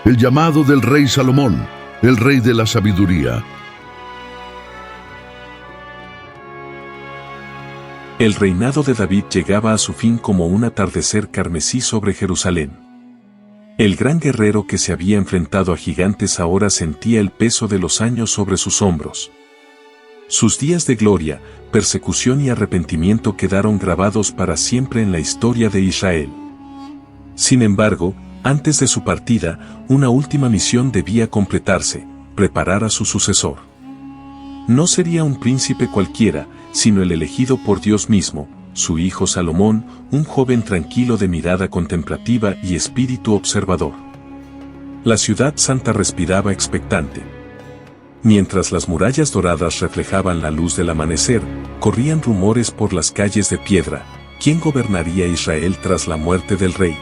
El llamado del rey Salomón, el rey de la sabiduría. El reinado de David llegaba a su fin como un atardecer carmesí sobre Jerusalén. El gran guerrero que se había enfrentado a gigantes ahora sentía el peso de los años sobre sus hombros. Sus días de gloria, persecución y arrepentimiento quedaron grabados para siempre en la historia de Israel. Sin embargo, antes de su partida, una última misión debía completarse: preparar a su sucesor. No sería un príncipe cualquiera, sino el elegido por Dios mismo, su hijo Salomón, un joven tranquilo de mirada contemplativa y espíritu observador. La ciudad santa respiraba expectante. Mientras las murallas doradas reflejaban la luz del amanecer, corrían rumores por las calles de piedra: ¿quién gobernaría Israel tras la muerte del rey?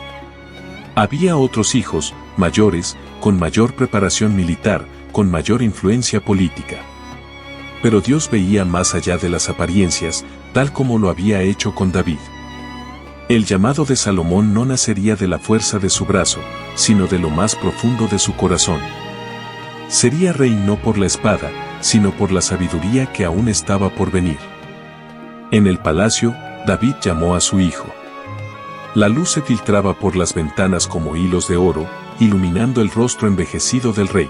Había otros hijos, mayores, con mayor preparación militar, con mayor influencia política. Pero Dios veía más allá de las apariencias, tal como lo había hecho con David. El llamado de Salomón no nacería de la fuerza de su brazo, sino de lo más profundo de su corazón. Sería rey no por la espada, sino por la sabiduría que aún estaba por venir. En el palacio, David llamó a su hijo. La luz se filtraba por las ventanas como hilos de oro, iluminando el rostro envejecido del rey.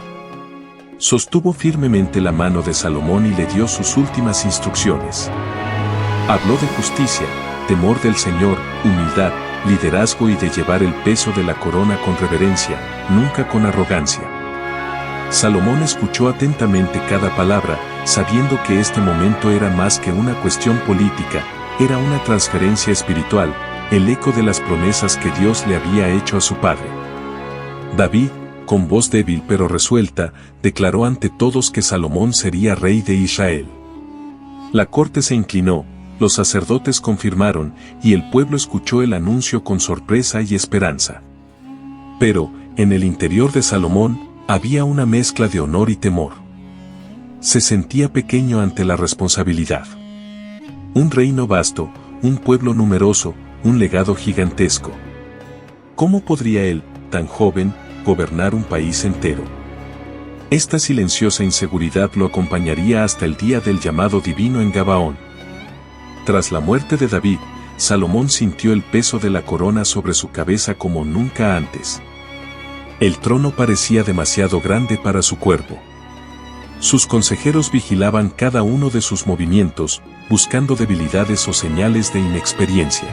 Sostuvo firmemente la mano de Salomón y le dio sus últimas instrucciones. Habló de justicia, temor del Señor, humildad, liderazgo y de llevar el peso de la corona con reverencia, nunca con arrogancia. Salomón escuchó atentamente cada palabra, sabiendo que este momento era más que una cuestión política, era una transferencia espiritual, el eco de las promesas que Dios le había hecho a su padre. David, con voz débil pero resuelta, declaró ante todos que Salomón sería rey de Israel. La corte se inclinó, los sacerdotes confirmaron, y el pueblo escuchó el anuncio con sorpresa y esperanza. Pero, en el interior de Salomón, había una mezcla de honor y temor. Se sentía pequeño ante la responsabilidad. Un reino vasto, un pueblo numeroso, un legado gigantesco. ¿Cómo podría él, tan joven, gobernar un país entero? Esta silenciosa inseguridad lo acompañaría hasta el día del llamado divino en Gabaón. Tras la muerte de David, Salomón sintió el peso de la corona sobre su cabeza como nunca antes. El trono parecía demasiado grande para su cuerpo. Sus consejeros vigilaban cada uno de sus movimientos, buscando debilidades o señales de inexperiencia.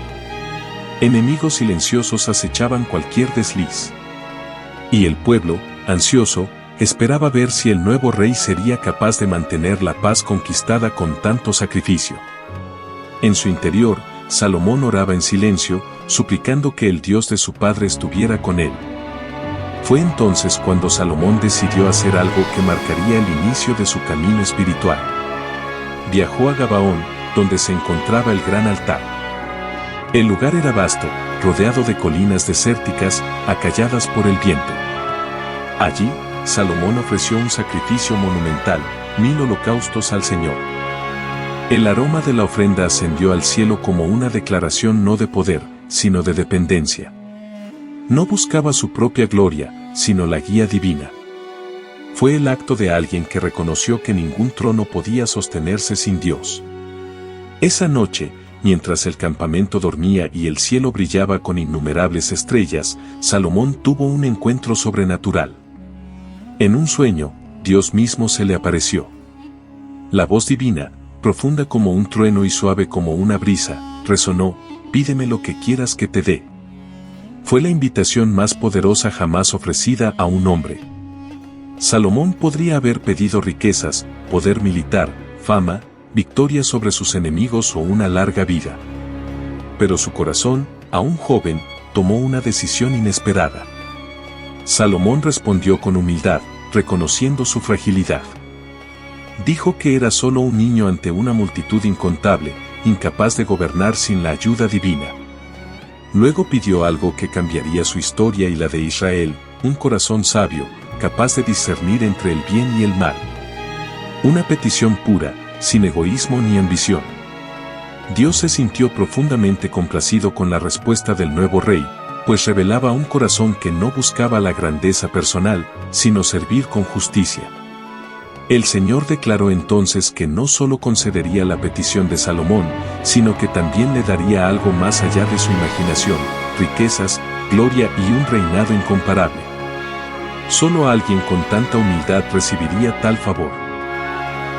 Enemigos silenciosos acechaban cualquier desliz. Y el pueblo, ansioso, esperaba ver si el nuevo rey sería capaz de mantener la paz conquistada con tanto sacrificio. En su interior, Salomón oraba en silencio, suplicando que el Dios de su padre estuviera con él. Fue entonces cuando Salomón decidió hacer algo que marcaría el inicio de su camino espiritual. Viajó a Gabaón, donde se encontraba el gran altar. El lugar era vasto, rodeado de colinas desérticas, acalladas por el viento. Allí, Salomón ofreció un sacrificio monumental, 1000 holocaustos al Señor. El aroma de la ofrenda ascendió al cielo como una declaración no de poder, sino de dependencia. No buscaba su propia gloria, sino la guía divina. Fue el acto de alguien que reconoció que ningún trono podía sostenerse sin Dios. Esa noche, mientras el campamento dormía y el cielo brillaba con innumerables estrellas, Salomón tuvo un encuentro sobrenatural. En un sueño, Dios mismo se le apareció. La voz divina, profunda como un trueno y suave como una brisa, resonó: «Pídeme lo que quieras que te dé». Fue la invitación más poderosa jamás ofrecida a un hombre. Salomón podría haber pedido riquezas, poder militar, fama, victoria sobre sus enemigos o una larga vida. Pero su corazón, aún joven, tomó una decisión inesperada. Salomón respondió con humildad, reconociendo su fragilidad. Dijo que era solo un niño ante una multitud incontable, incapaz de gobernar sin la ayuda divina. Luego pidió algo que cambiaría su historia y la de Israel: un corazón sabio, capaz de discernir entre el bien y el mal. Una petición pura, sin egoísmo ni ambición. Dios se sintió profundamente complacido con la respuesta del nuevo rey, pues revelaba un corazón que no buscaba la grandeza personal, sino servir con justicia. El Señor declaró entonces que no solo concedería la petición de Salomón, sino que también le daría algo más allá de su imaginación, riquezas, gloria y un reinado incomparable. Solo alguien con tanta humildad recibiría tal favor.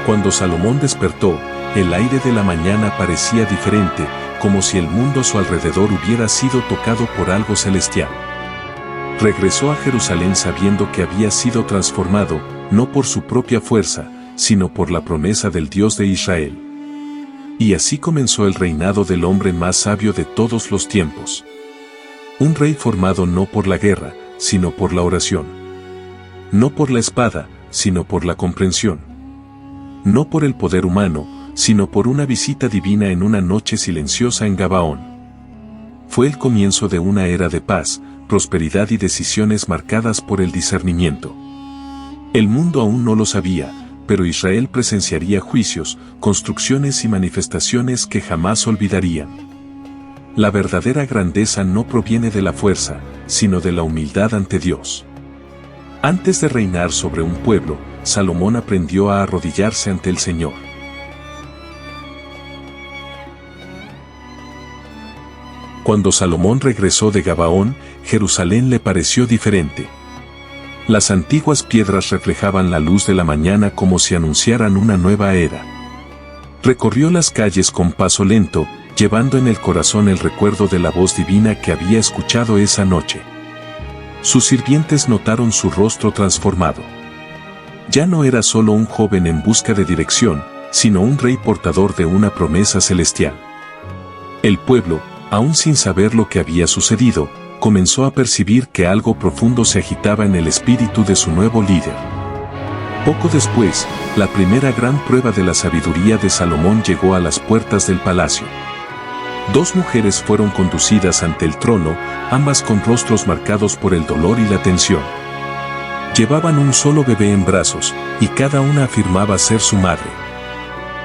Cuando Salomón despertó, el aire de la mañana parecía diferente, como si el mundo a su alrededor hubiera sido tocado por algo celestial. Regresó a Jerusalén sabiendo que había sido transformado, no por su propia fuerza, sino por la promesa del Dios de Israel. Y así comenzó el reinado del hombre más sabio de todos los tiempos. Un rey formado no por la guerra, sino por la oración. No por la espada, sino por la comprensión. No por el poder humano, sino por una visita divina en una noche silenciosa en Gabaón. Fue el comienzo de una era de paz, prosperidad y decisiones marcadas por el discernimiento. El mundo aún no lo sabía, pero Israel presenciaría juicios, construcciones y manifestaciones que jamás olvidarían. La verdadera grandeza no proviene de la fuerza, sino de la humildad ante Dios. Antes de reinar sobre un pueblo, Salomón aprendió a arrodillarse ante el Señor. Cuando Salomón regresó de Gabaón, Jerusalén le pareció diferente. Las antiguas piedras reflejaban la luz de la mañana como si anunciaran una nueva era. Recorrió las calles con paso lento, llevando en el corazón el recuerdo de la voz divina que había escuchado esa noche. Sus sirvientes notaron su rostro transformado. Ya no era solo un joven en busca de dirección, sino un rey portador de una promesa celestial. El pueblo, aún sin saber lo que había sucedido, comenzó a percibir que algo profundo se agitaba en el espíritu de su nuevo líder. Poco después, la primera gran prueba de la sabiduría de Salomón llegó a las puertas del palacio. Dos mujeres fueron conducidas ante el trono, ambas con rostros marcados por el dolor y la tensión. Llevaban un solo bebé en brazos, y cada una afirmaba ser su madre.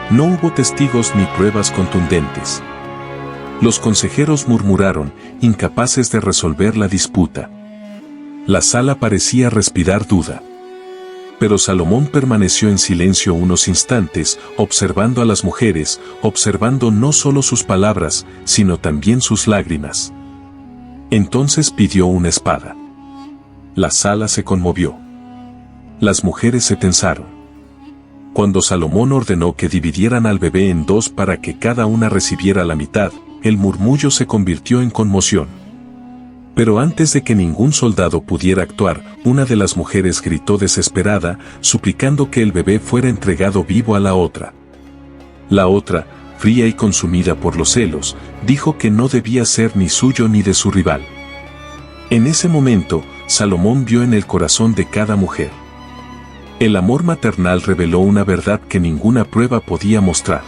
No hubo testigos ni pruebas contundentes. Los consejeros murmuraron, incapaces de resolver la disputa. La sala parecía respirar duda. Pero Salomón permaneció en silencio unos instantes, observando a las mujeres, observando no solo sus palabras, sino también sus lágrimas. Entonces pidió una espada. La sala se conmovió. Las mujeres se tensaron. Cuando Salomón ordenó que dividieran al bebé en dos para que cada una recibiera la mitad, el murmullo se convirtió en conmoción. Pero antes de que ningún soldado pudiera actuar, una de las mujeres gritó desesperada, suplicando que el bebé fuera entregado vivo a la otra. La otra, fría y consumida por los celos, dijo que no debía ser ni suyo ni de su rival. En ese momento, Salomón vio en el corazón de cada mujer. El amor maternal reveló una verdad que ninguna prueba podía mostrar.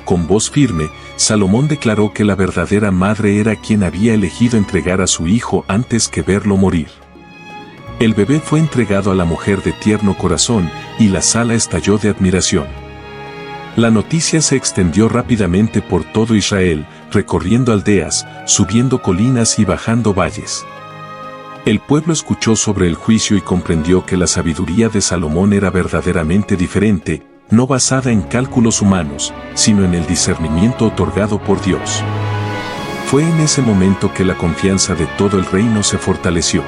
Con voz firme, Salomón declaró que la verdadera madre era quien había elegido entregar a su hijo antes que verlo morir. El bebé fue entregado a la mujer de tierno corazón, y la sala estalló de admiración. La noticia se extendió rápidamente por todo Israel, recorriendo aldeas, subiendo colinas y bajando valles. El pueblo escuchó sobre el juicio y comprendió que la sabiduría de Salomón era verdaderamente diferente, no basada en cálculos humanos, sino en el discernimiento otorgado por Dios. Fue en ese momento que la confianza de todo el reino se fortaleció.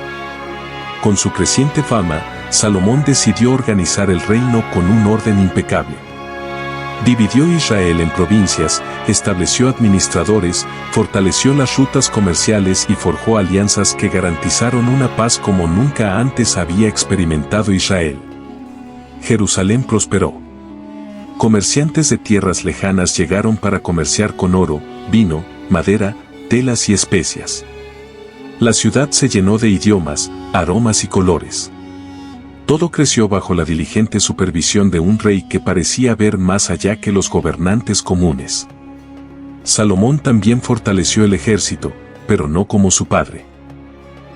Con su creciente fama, Salomón decidió organizar el reino con un orden impecable. Dividió Israel en provincias, estableció administradores, fortaleció las rutas comerciales y forjó alianzas que garantizaron una paz como nunca antes había experimentado Israel. Jerusalén prosperó. Comerciantes de tierras lejanas llegaron para comerciar con oro, vino, madera, telas y especias. La ciudad se llenó de idiomas, aromas y colores. Todo creció bajo la diligente supervisión de un rey que parecía ver más allá que los gobernantes comunes. Salomón también fortaleció el ejército, pero no como su padre.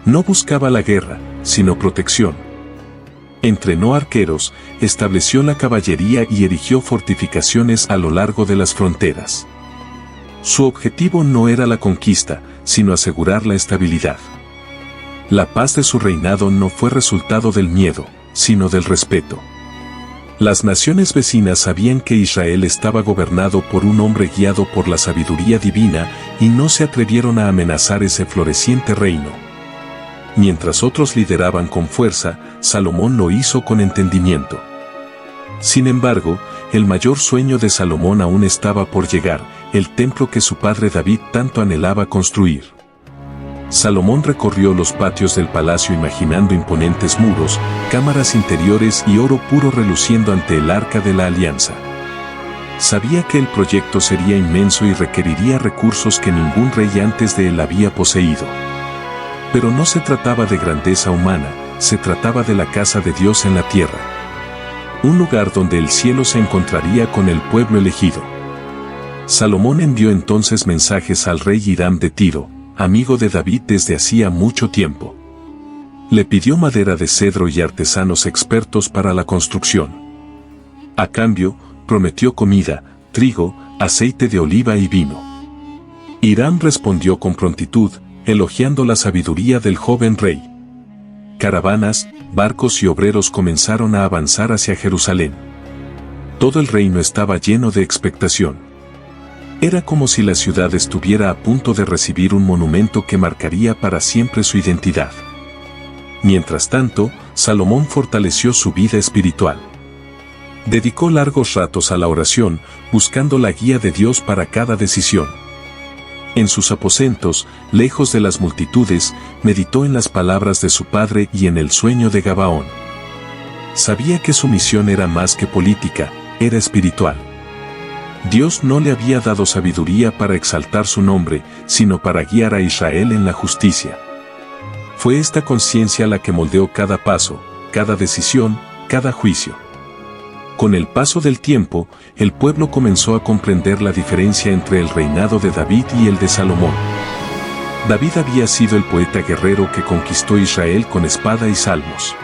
No buscaba la guerra, sino protección. Entrenó arqueros, estableció la caballería y erigió fortificaciones a lo largo de las fronteras. Su objetivo no era la conquista, sino asegurar la estabilidad. La paz de su reinado no fue resultado del miedo, sino del respeto. Las naciones vecinas sabían que Israel estaba gobernado por un hombre guiado por la sabiduría divina y no se atrevieron a amenazar ese floreciente reino. Mientras otros lideraban con fuerza, Salomón lo hizo con entendimiento. Sin embargo, el mayor sueño de Salomón aún estaba por llegar, el templo que su padre David tanto anhelaba construir. Salomón recorrió los patios del palacio imaginando imponentes muros, cámaras interiores y oro puro reluciendo ante el Arca de la Alianza. Sabía que el proyecto sería inmenso y requeriría recursos que ningún rey antes de él había poseído. Pero no se trataba de grandeza humana, se trataba de la casa de Dios en la tierra. Un lugar donde el cielo se encontraría con el pueblo elegido. Salomón envió entonces mensajes al rey Hiram de Tiro, amigo de David desde hacía mucho tiempo. Le pidió madera de cedro y artesanos expertos para la construcción. A cambio, prometió comida, trigo, aceite de oliva y vino. Hiram respondió con prontitud, elogiando la sabiduría del joven rey. Caravanas, barcos y obreros comenzaron a avanzar hacia Jerusalén. Todo el reino estaba lleno de expectación. Era como si la ciudad estuviera a punto de recibir un monumento que marcaría para siempre su identidad. Mientras tanto, Salomón fortaleció su vida espiritual. Dedicó largos ratos a la oración, buscando la guía de Dios para cada decisión. En sus aposentos, lejos de las multitudes, meditó en las palabras de su padre y en el sueño de Gabaón. Sabía que su misión era más que política, era espiritual. Dios no le había dado sabiduría para exaltar su nombre, sino para guiar a Israel en la justicia. Fue esta conciencia la que moldeó cada paso, cada decisión, cada juicio. Con el paso del tiempo, el pueblo comenzó a comprender la diferencia entre el reinado de David y el de Salomón. David había sido el poeta guerrero que conquistó Israel con espada y salmos.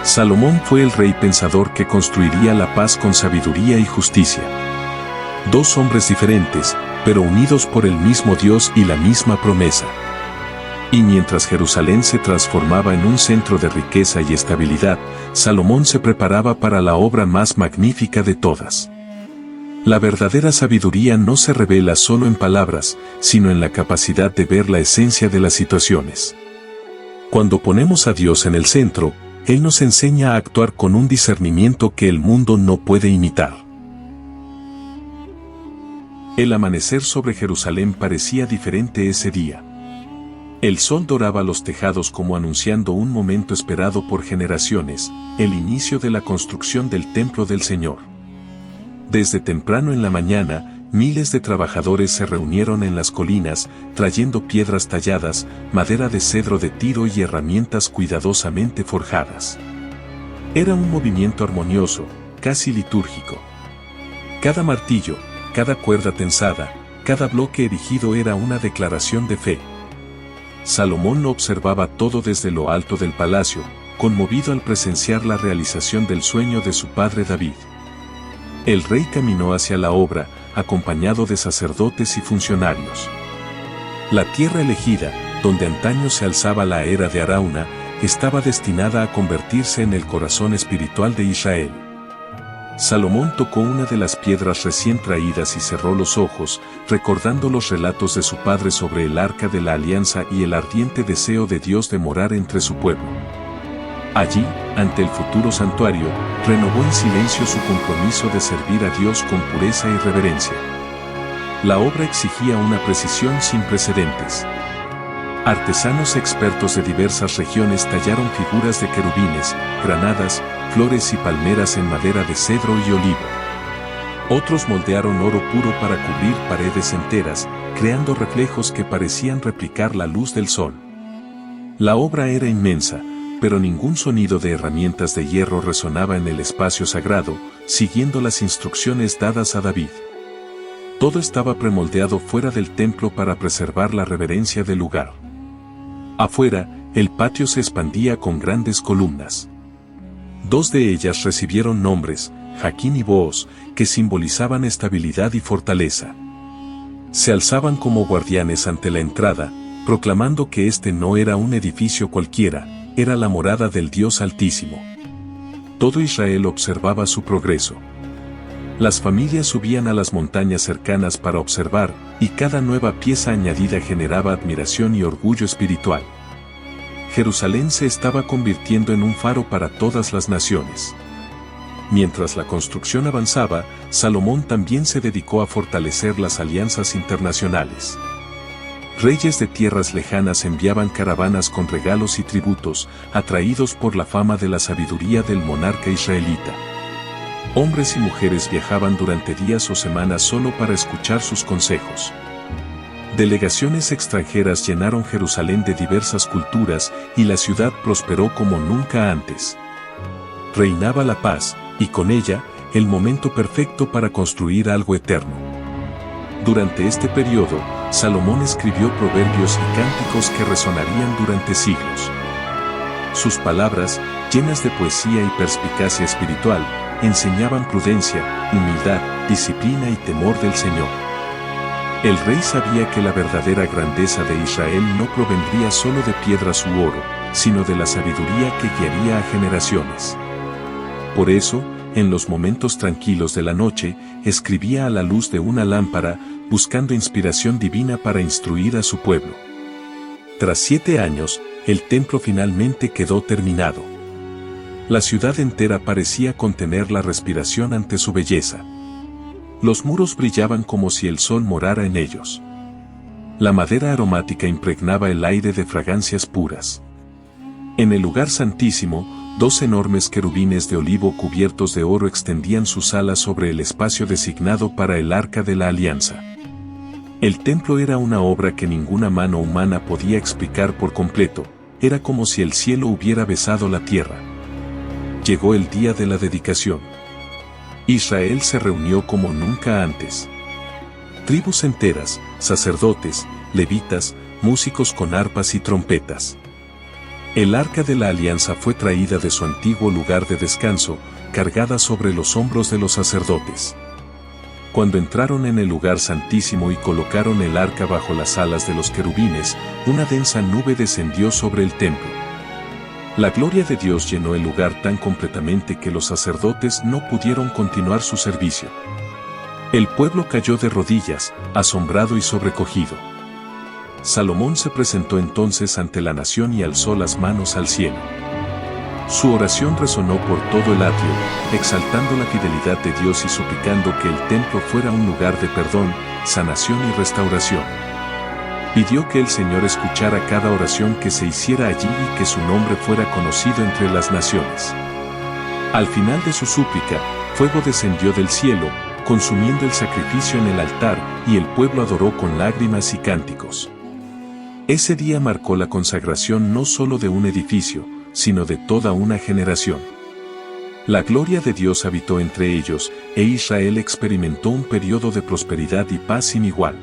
Salomón fue el rey pensador que construiría la paz con sabiduría y justicia. Dos hombres diferentes, pero unidos por el mismo Dios y la misma promesa. Y mientras Jerusalén se transformaba en un centro de riqueza y estabilidad, Salomón se preparaba para la obra más magnífica de todas. La verdadera sabiduría no se revela solo en palabras, sino en la capacidad de ver la esencia de las situaciones. Cuando ponemos a Dios en el centro, Él nos enseña a actuar con un discernimiento que el mundo no puede imitar. El amanecer sobre Jerusalén parecía diferente ese día. El sol doraba los tejados como anunciando un momento esperado por generaciones, el inicio de la construcción del templo del Señor. Desde temprano en la mañana, miles de trabajadores se reunieron en las colinas, trayendo piedras talladas, madera de cedro de Tiro y herramientas cuidadosamente forjadas. Era un movimiento armonioso, casi litúrgico. Cada martillo, cada cuerda tensada, cada bloque erigido era una declaración de fe. Salomón lo observaba todo desde lo alto del palacio, conmovido al presenciar la realización del sueño de su padre David. El rey caminó hacia la obra, acompañado de sacerdotes y funcionarios. La tierra elegida, donde antaño se alzaba la era de Arauna, estaba destinada a convertirse en el corazón espiritual de Israel. Salomón tocó una de las piedras recién traídas y cerró los ojos, recordando los relatos de su padre sobre el Arca de la Alianza y el ardiente deseo de Dios de morar entre su pueblo. Allí, ante el futuro santuario, renovó en silencio su compromiso de servir a Dios con pureza y reverencia. La obra exigía una precisión sin precedentes. Artesanos expertos de diversas regiones tallaron figuras de querubines, granadas, flores y palmeras en madera de cedro y olivo. Otros moldearon oro puro para cubrir paredes enteras, creando reflejos que parecían replicar la luz del sol. La obra era inmensa, pero ningún sonido de herramientas de hierro resonaba en el espacio sagrado, siguiendo las instrucciones dadas a David. Todo estaba premoldeado fuera del templo para preservar la reverencia del lugar. Afuera, el patio se expandía con grandes columnas. Dos de ellas recibieron nombres, Jaquín y Booz, que simbolizaban estabilidad y fortaleza. Se alzaban como guardianes ante la entrada, proclamando que este no era un edificio cualquiera, era la morada del Dios Altísimo. Todo Israel observaba su progreso. Las familias subían a las montañas cercanas para observar, y cada nueva pieza añadida generaba admiración y orgullo espiritual. Jerusalén se estaba convirtiendo en un faro para todas las naciones. Mientras la construcción avanzaba, Salomón también se dedicó a fortalecer las alianzas internacionales. Reyes de tierras lejanas enviaban caravanas con regalos y tributos, atraídos por la fama de la sabiduría del monarca israelita. Hombres y mujeres viajaban durante días o semanas solo para escuchar sus consejos. Delegaciones extranjeras llenaron Jerusalén de diversas culturas y la ciudad prosperó como nunca antes. Reinaba la paz, y con ella, el momento perfecto para construir algo eterno. Durante este periodo, Salomón escribió proverbios y cánticos que resonarían durante siglos. Sus palabras, llenas de poesía y perspicacia espiritual, enseñaban prudencia, humildad, disciplina y temor del Señor. El rey sabía que la verdadera grandeza de Israel no provendría solo de piedras u oro, sino de la sabiduría que guiaría a generaciones. Por eso, en los momentos tranquilos de la noche, escribía a la luz de una lámpara, buscando inspiración divina para instruir a su pueblo. Tras 7 años, el templo finalmente quedó terminado. La ciudad entera parecía contener la respiración ante su belleza. Los muros brillaban como si el sol morara en ellos. La madera aromática impregnaba el aire de fragancias puras. En el lugar santísimo, 2 enormes querubines de olivo cubiertos de oro extendían sus alas sobre el espacio designado para el Arca de la Alianza. El templo era una obra que ninguna mano humana podía explicar por completo, era como si el cielo hubiera besado la tierra. Llegó el día de la dedicación. Israel se reunió como nunca antes. Tribus enteras, sacerdotes, levitas, músicos con arpas y trompetas. El Arca de la Alianza fue traída de su antiguo lugar de descanso, cargada sobre los hombros de los sacerdotes. Cuando entraron en el lugar santísimo y colocaron el arca bajo las alas de los querubines, una densa nube descendió sobre el templo. La gloria de Dios llenó el lugar tan completamente que los sacerdotes no pudieron continuar su servicio. El pueblo cayó de rodillas, asombrado y sobrecogido. Salomón se presentó entonces ante la nación y alzó las manos al cielo. Su oración resonó por todo el atrio, exaltando la fidelidad de Dios y suplicando que el templo fuera un lugar de perdón, sanación y restauración. Pidió que el Señor escuchara cada oración que se hiciera allí y que su nombre fuera conocido entre las naciones. Al final de su súplica, fuego descendió del cielo, consumiendo el sacrificio en el altar, y el pueblo adoró con lágrimas y cánticos. Ese día marcó la consagración no solo de un edificio, sino de toda una generación. La gloria de Dios habitó entre ellos, e Israel experimentó un periodo de prosperidad y paz sin igual.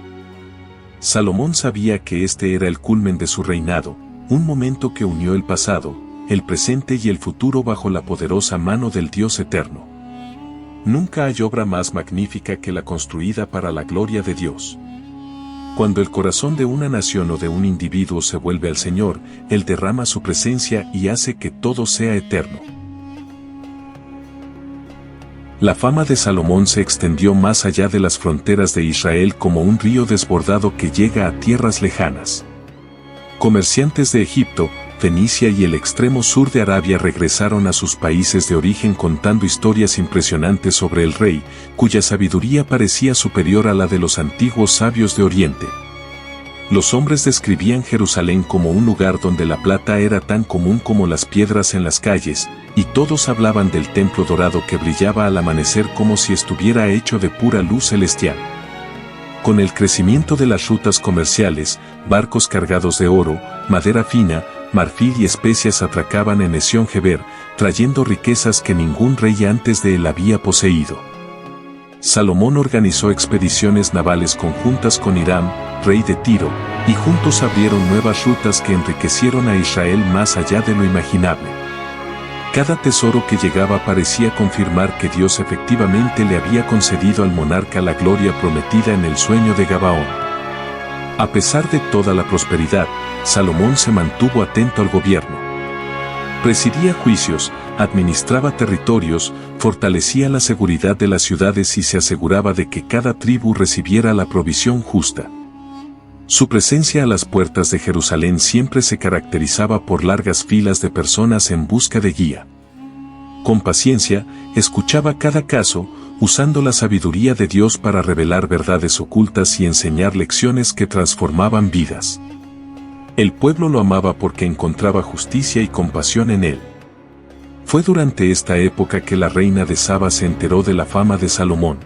Salomón sabía que este era el culmen de su reinado, un momento que unió el pasado, el presente y el futuro bajo la poderosa mano del Dios eterno. Nunca hay obra más magnífica que la construida para la gloria de Dios. Cuando el corazón de una nación o de un individuo se vuelve al Señor, Él derrama su presencia y hace que todo sea eterno. La fama de Salomón se extendió más allá de las fronteras de Israel como un río desbordado que llega a tierras lejanas. Comerciantes de Egipto, Fenicia y el extremo sur de Arabia regresaron a sus países de origen contando historias impresionantes sobre el rey, cuya sabiduría parecía superior a la de los antiguos sabios de Oriente. Los hombres describían Jerusalén como un lugar donde la plata era tan común como las piedras en las calles, y todos hablaban del templo dorado que brillaba al amanecer como si estuviera hecho de pura luz celestial. Con el crecimiento de las rutas comerciales, barcos cargados de oro, madera fina, marfil y especias atracaban en Esión-Geber, trayendo riquezas que ningún rey antes de él había poseído. Salomón organizó expediciones navales conjuntas con Hiram, rey de Tiro, y juntos abrieron nuevas rutas que enriquecieron a Israel más allá de lo imaginable. Cada tesoro que llegaba parecía confirmar que Dios efectivamente le había concedido al monarca la gloria prometida en el sueño de Gabaón. A pesar de toda la prosperidad, Salomón se mantuvo atento al gobierno. Presidía juicios, administraba territorios, fortalecía la seguridad de las ciudades y se aseguraba de que cada tribu recibiera la provisión justa. Su presencia a las puertas de Jerusalén siempre se caracterizaba por largas filas de personas en busca de guía. Con paciencia, escuchaba cada caso, usando la sabiduría de Dios para revelar verdades ocultas y enseñar lecciones que transformaban vidas. El pueblo lo amaba porque encontraba justicia y compasión en él. Fue durante esta época que la reina de Saba se enteró de la fama de Salomón.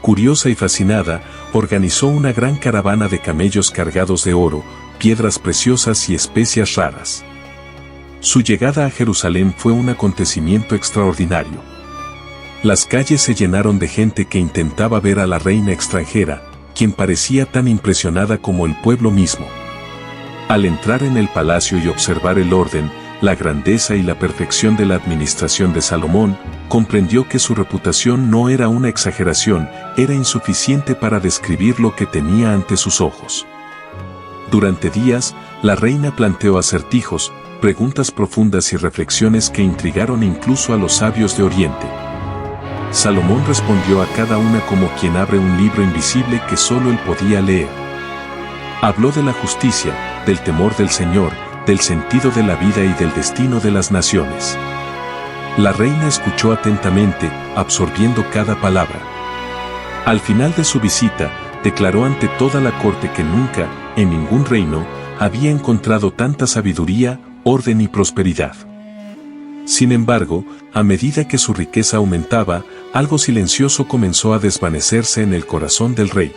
Curiosa y fascinada, organizó una gran caravana de camellos cargados de oro, piedras preciosas y especias raras. Su llegada a Jerusalén fue un acontecimiento extraordinario. Las calles se llenaron de gente que intentaba ver a la reina extranjera, quien parecía tan impresionada como el pueblo mismo. Al entrar en el palacio y observar el orden, la grandeza y la perfección de la administración de Salomón, comprendió que su reputación no era una exageración, era insuficiente para describir lo que tenía ante sus ojos. Durante días, la reina planteó acertijos, preguntas profundas y reflexiones que intrigaron incluso a los sabios de Oriente. Salomón respondió a cada una como quien abre un libro invisible que solo él podía leer. Habló de la justicia, del temor del Señor, del sentido de la vida y del destino de las naciones. La reina escuchó atentamente, absorbiendo cada palabra. Al final de su visita, declaró ante toda la corte que nunca, en ningún reino, había encontrado tanta sabiduría, orden y prosperidad. Sin embargo, a medida que su riqueza aumentaba, algo silencioso comenzó a desvanecerse en el corazón del rey.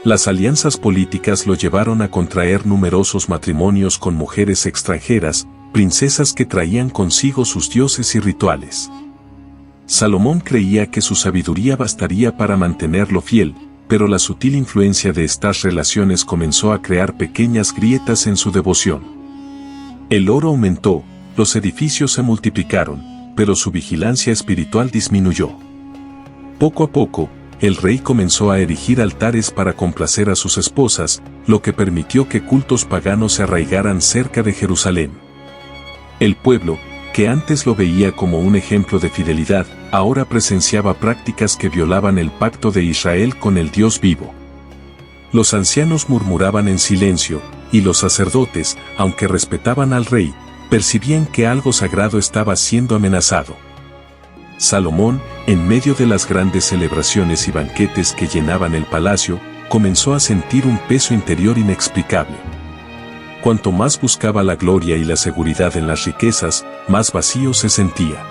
Las alianzas políticas lo llevaron a contraer numerosos matrimonios con mujeres extranjeras, princesas que traían consigo sus dioses y rituales. Salomón creía que su sabiduría bastaría para mantenerlo fiel, pero la sutil influencia de estas relaciones comenzó a crear pequeñas grietas en su devoción. El oro aumentó, los edificios se multiplicaron, pero su vigilancia espiritual disminuyó. Poco a poco, el rey comenzó a erigir altares para complacer a sus esposas, lo que permitió que cultos paganos se arraigaran cerca de Jerusalén. El pueblo, que antes lo veía como un ejemplo de fidelidad, ahora presenciaba prácticas que violaban el pacto de Israel con el Dios vivo. Los ancianos murmuraban en silencio, y los sacerdotes, aunque respetaban al rey, percibían que algo sagrado estaba siendo amenazado. Salomón, en medio de las grandes celebraciones y banquetes que llenaban el palacio, comenzó a sentir un peso interior inexplicable. Cuanto más buscaba la gloria y la seguridad en las riquezas, más vacío se sentía.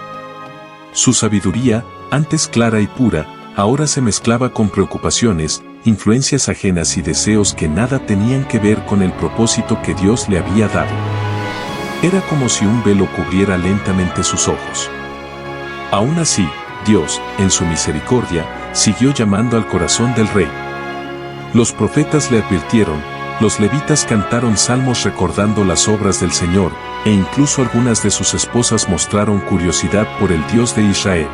Su sabiduría, antes clara y pura, ahora se mezclaba con preocupaciones, influencias ajenas y deseos que nada tenían que ver con el propósito que Dios le había dado. Era como si un velo cubriera lentamente sus ojos. Aún así, Dios, en su misericordia, siguió llamando al corazón del rey. Los profetas le advirtieron, los levitas cantaron salmos recordando las obras del Señor, e incluso algunas de sus esposas mostraron curiosidad por el Dios de Israel.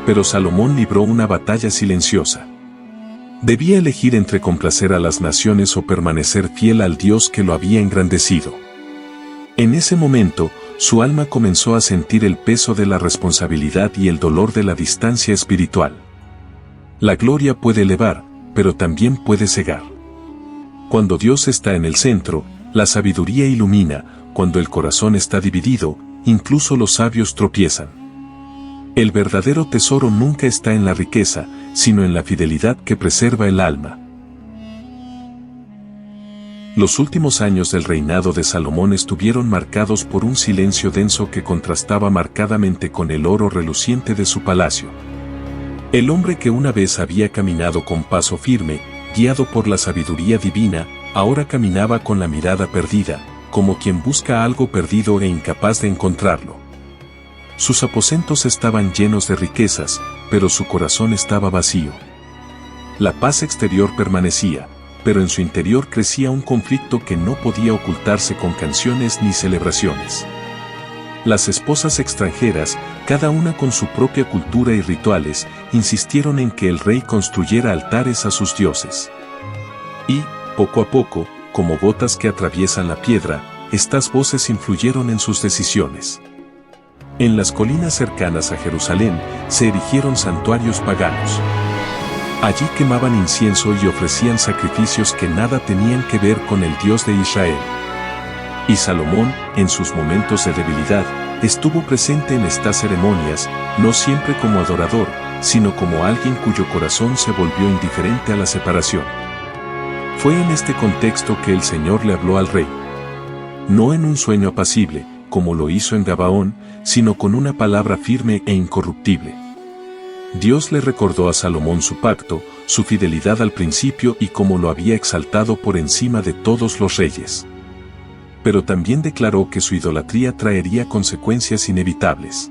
Pero Salomón libró una batalla silenciosa. Debía elegir entre complacer a las naciones o permanecer fiel al Dios que lo había engrandecido. En ese momento, su alma comenzó a sentir el peso de la responsabilidad y el dolor de la distancia espiritual. La gloria puede elevar, pero también puede cegar. Cuando Dios está en el centro, la sabiduría ilumina; cuando el corazón está dividido, incluso los sabios tropiezan. El verdadero tesoro nunca está en la riqueza, sino en la fidelidad que preserva el alma. Los últimos años del reinado de Salomón estuvieron marcados por un silencio denso que contrastaba marcadamente con el oro reluciente de su palacio. El hombre que una vez había caminado con paso firme, guiado por la sabiduría divina, ahora caminaba con la mirada perdida, como quien busca algo perdido e incapaz de encontrarlo. Sus aposentos estaban llenos de riquezas, pero su corazón estaba vacío. La paz exterior permanecía, pero en su interior crecía un conflicto que no podía ocultarse con canciones ni celebraciones. Las esposas extranjeras, cada una con su propia cultura y rituales, insistieron en que el rey construyera altares a sus dioses. Y, Poco a poco, como gotas que atraviesan la piedra, estas voces influyeron en sus decisiones. En las colinas cercanas a Jerusalén se erigieron santuarios paganos. Allí quemaban incienso y ofrecían sacrificios que nada tenían que ver con el Dios de Israel. Y Salomón, en sus momentos de debilidad, estuvo presente en estas ceremonias, no siempre como adorador, sino como alguien cuyo corazón se volvió indiferente a la separación. Fue en este contexto que el Señor le habló al rey. No en un sueño apacible, como lo hizo en Gabaón, sino con una palabra firme e incorruptible. Dios le recordó a Salomón su pacto, su fidelidad al principio y cómo lo había exaltado por encima de todos los reyes. Pero también declaró que su idolatría traería consecuencias inevitables.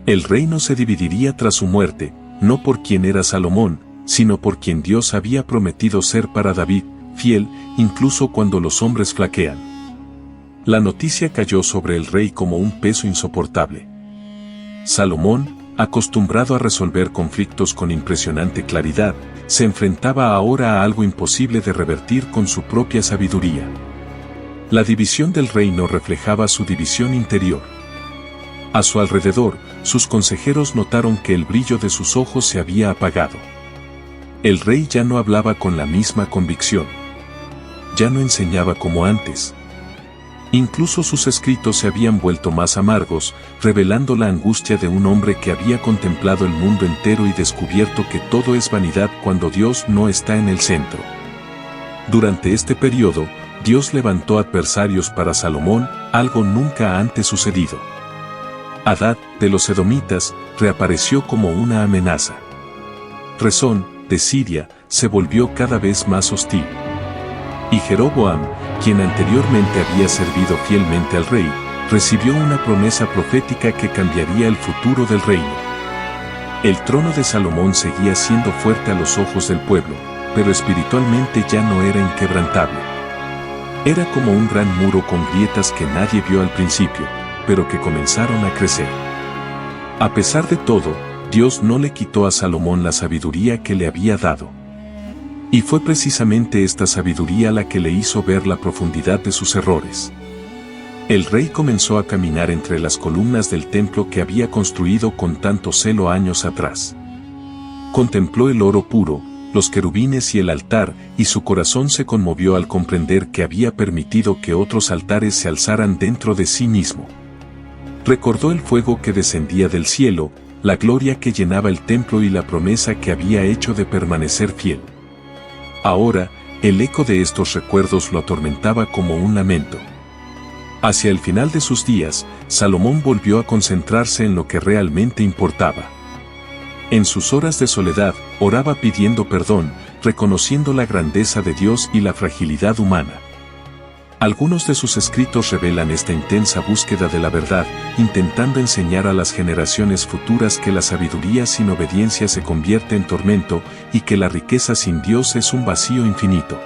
El reino se dividiría tras su muerte, no por quien era Salomón, sino por quien Dios había prometido ser para David, fiel, incluso cuando los hombres flaquean. La noticia cayó sobre el rey como un peso insoportable. Salomón, acostumbrado a resolver conflictos con impresionante claridad, se enfrentaba ahora a algo imposible de revertir con su propia sabiduría. La división del reino reflejaba su división interior. A su alrededor, sus consejeros notaron que el brillo de sus ojos se había apagado. El rey ya no hablaba con la misma convicción. Ya no enseñaba como antes. Incluso sus escritos se habían vuelto más amargos, revelando la angustia de un hombre que había contemplado el mundo entero y descubierto que todo es vanidad cuando Dios no está en el centro. Durante este periodo, Dios levantó adversarios para Salomón, algo nunca antes sucedido. Hadad, de los edomitas, reapareció como una amenaza. Rezón, de Siria, se volvió cada vez más hostil. Y Jeroboam, quien anteriormente había servido fielmente al rey, recibió una promesa profética que cambiaría el futuro del reino. El trono de Salomón seguía siendo fuerte a los ojos del pueblo, pero espiritualmente ya no era inquebrantable. Era como un gran muro con grietas que nadie vio al principio, pero que comenzaron a crecer. A pesar de todo, Dios no le quitó a Salomón la sabiduría que le había dado. Y fue precisamente esta sabiduría la que le hizo ver la profundidad de sus errores. El rey comenzó a caminar entre las columnas del templo que había construido con tanto celo años atrás. Contempló el oro puro, los querubines y el altar, y su corazón se conmovió al comprender que había permitido que otros altares se alzaran dentro de sí mismo. Recordó el fuego que descendía del cielo, la gloria que llenaba el templo y la promesa que había hecho de permanecer fiel. Ahora, el eco de estos recuerdos lo atormentaba como un lamento. Hacia el final de sus días, Salomón volvió a concentrarse en lo que realmente importaba. En sus horas de soledad, oraba pidiendo perdón, reconociendo la grandeza de Dios y la fragilidad humana. Algunos de sus escritos revelan esta intensa búsqueda de la verdad, intentando enseñar a las generaciones futuras que la sabiduría sin obediencia se convierte en tormento y que la riqueza sin Dios es un vacío infinito.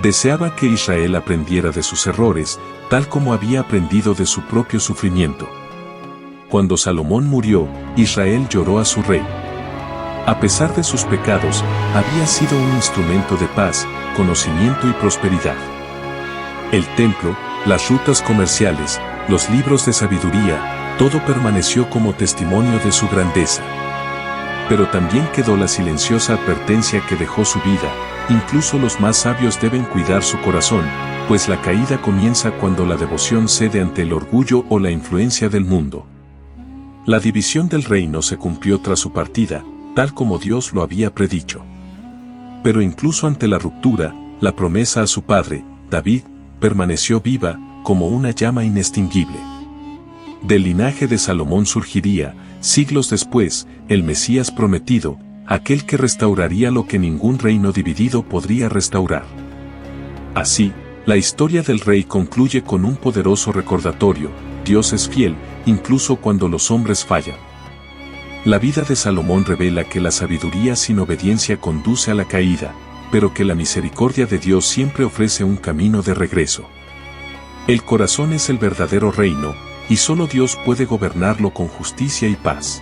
Deseaba que Israel aprendiera de sus errores, tal como había aprendido de su propio sufrimiento. Cuando Salomón murió, Israel lloró a su rey. A pesar de sus pecados, había sido un instrumento de paz, conocimiento y prosperidad. El templo, las rutas comerciales, los libros de sabiduría, todo permaneció como testimonio de su grandeza. Pero también quedó la silenciosa advertencia que dejó su vida: incluso los más sabios deben cuidar su corazón, pues la caída comienza cuando la devoción cede ante el orgullo o la influencia del mundo. La división del reino se cumplió tras su partida, tal como Dios lo había predicho. Pero incluso ante la ruptura, la promesa a su padre, David, permaneció viva, como una llama inextinguible. Del linaje de Salomón surgiría, siglos después, el Mesías prometido, aquel que restauraría lo que ningún reino dividido podría restaurar. Así, la historia del rey concluye con un poderoso recordatorio: Dios es fiel, incluso cuando los hombres fallan. La vida de Salomón revela que la sabiduría sin obediencia conduce a la caída, pero que la misericordia de Dios siempre ofrece un camino de regreso. El corazón es el verdadero reino, y solo Dios puede gobernarlo con justicia y paz.